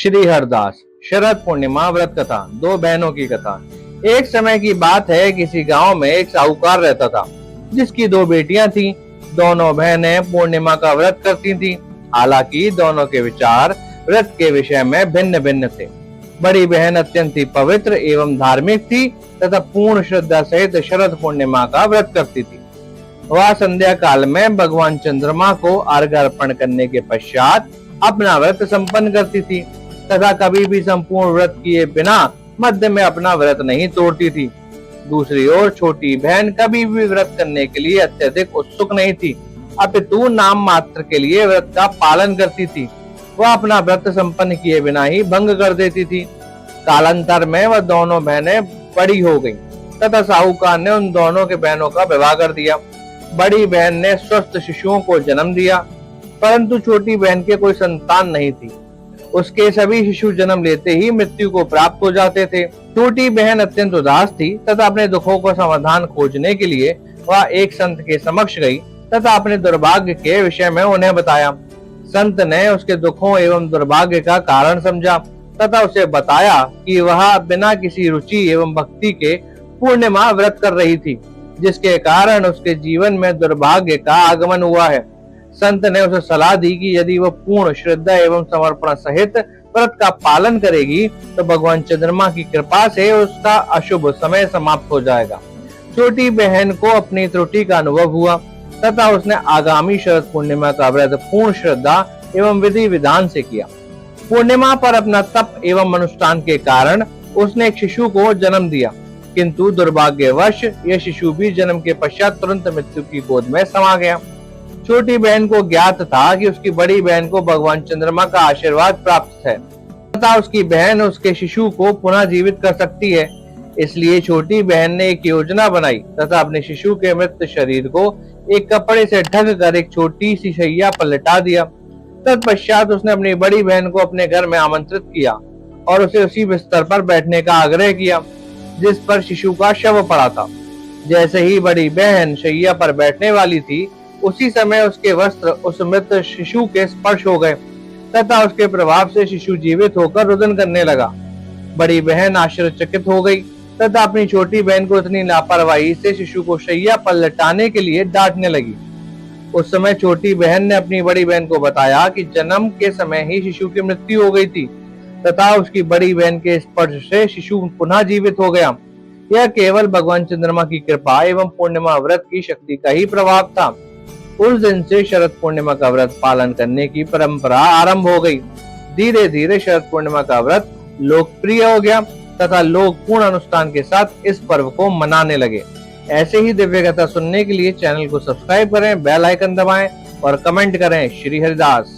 श्री हरदास शरद पूर्णिमा व्रत कथा। दो बहनों की कथा। एक समय की बात है, किसी गांव में एक साहूकार रहता था जिसकी दो बेटियां थीं। दोनों बहनें पूर्णिमा का व्रत करती थीं। हालांकि दोनों के विचार व्रत के विषय में भिन्न भिन्न थे। बड़ी बहन अत्यंत ही पवित्र एवं धार्मिक थी तथा पूर्ण श्रद्धा सहित शरद पूर्णिमा का व्रत करती थी। वह संध्या काल में भगवान चंद्रमा को अर्घ्य अर्पण करने के पश्चात अपना व्रत संपन्न करती थी तथा कभी भी संपूर्ण व्रत किए बिना मध्य में अपना व्रत नहीं तोड़ती थी। दूसरी ओर छोटी बहन कभी भी व्रत करने के लिए अत्यधिक उत्सुक नहीं थी, अपितु नाम मात्र के लिए व्रत का पालन करती थी। वह अपना व्रत संपन्न किए बिना ही भंग कर देती थी। कालांतर में वह दोनों बहनें बड़ी हो गईं तथा साहूकार ने उन दोनों के बहनों का विवाह कर दिया। बड़ी बहन ने स्वस्थ शिशुओं को जन्म दिया, परंतु छोटी बहन के कोई संतान नहीं थी। उसके सभी शिशु जन्म लेते ही मृत्यु को प्राप्त हो जाते थे। छोटी बहन अत्यंत उदास थी तथा अपने दुखों का समाधान खोजने के लिए वह एक संत के समक्ष गई तथा अपने दुर्भाग्य के विषय में उन्हें बताया। संत ने उसके दुखों एवं दुर्भाग्य का कारण समझा तथा उसे बताया कि वह बिना किसी रुचि एवं भक्ति के पूर्णिमा व्रत कर रही थी, जिसके कारण उसके जीवन में दुर्भाग्य का आगमन हुआ है। संत ने उसे सलाह दी कि यदि वह पूर्ण श्रद्धा एवं समर्पण सहित व्रत का पालन करेगी तो भगवान चंद्रमा की कृपा से उसका अशुभ समय समाप्त हो जाएगा। छोटी बहन को अपनी त्रुटि का अनुभव हुआ तथा उसने आगामी शरद पूर्णिमा का व्रत पूर्ण श्रद्धा एवं विधि विधान से किया। पूर्णिमा पर अपना तप एवं अनुष्ठान के कारण उसने एक शिशु को जन्म दिया, किंतु दुर्भाग्यवश यह शिशु भी जन्म के पश्चात तुरंत मृत्यु की गोद में समा गया। छोटी बहन को ज्ञात था कि उसकी बड़ी बहन को भगवान चंद्रमा का आशीर्वाद प्राप्त है तथा उसकी बहन उसके शिशु को पुनः जीवित कर सकती है। इसलिए छोटी बहन ने एक योजना बनाई तथा अपने शिशु के मृत शरीर को एक कपड़े से ढक कर एक छोटी सी शैया पर लिटा दिया। तत्पश्चात उसने अपनी बड़ी बहन को अपने घर में आमंत्रित किया और उसे उसी बिस्तर पर बैठने का आग्रह किया जिस पर शिशु का शव पड़ा था। जैसे ही बड़ी बहन शैया पर बैठने वाली थी, उसी समय उसके वस्त्र उस मृत शिशु के स्पर्श हो गए तथा उसके प्रभाव से शिशु जीवित होकर रुदन करने लगा। बड़ी बहन आश्चर्यचकित हो गई तथा अपनी छोटी बहन को इतनी लापरवाही से शिशु को शैया पर लटाने के लिए डांटने लगी। उस समय छोटी बहन ने अपनी बड़ी बहन को बताया कि जन्म के समय ही शिशु की मृत्यु हो गई थी तथा उसकी बड़ी बहन के स्पर्श से शिशु पुनः जीवित हो गया। यह केवल भगवान चंद्रमा की कृपा एवं पूर्णिमा व्रत की शक्ति का ही प्रभाव था। उस दिन से शरद पूर्णिमा का व्रत पालन करने की परंपरा आरंभ हो गई। धीरे धीरे शरद पूर्णिमा का व्रत लोकप्रिय हो गया तथा लोग पूर्ण अनुष्ठान के साथ इस पर्व को मनाने लगे। ऐसे ही दिव्य कथा सुनने के लिए चैनल को सब्सक्राइब करें, बेल आइकन दबाएं और कमेंट करें। श्री हरिदास।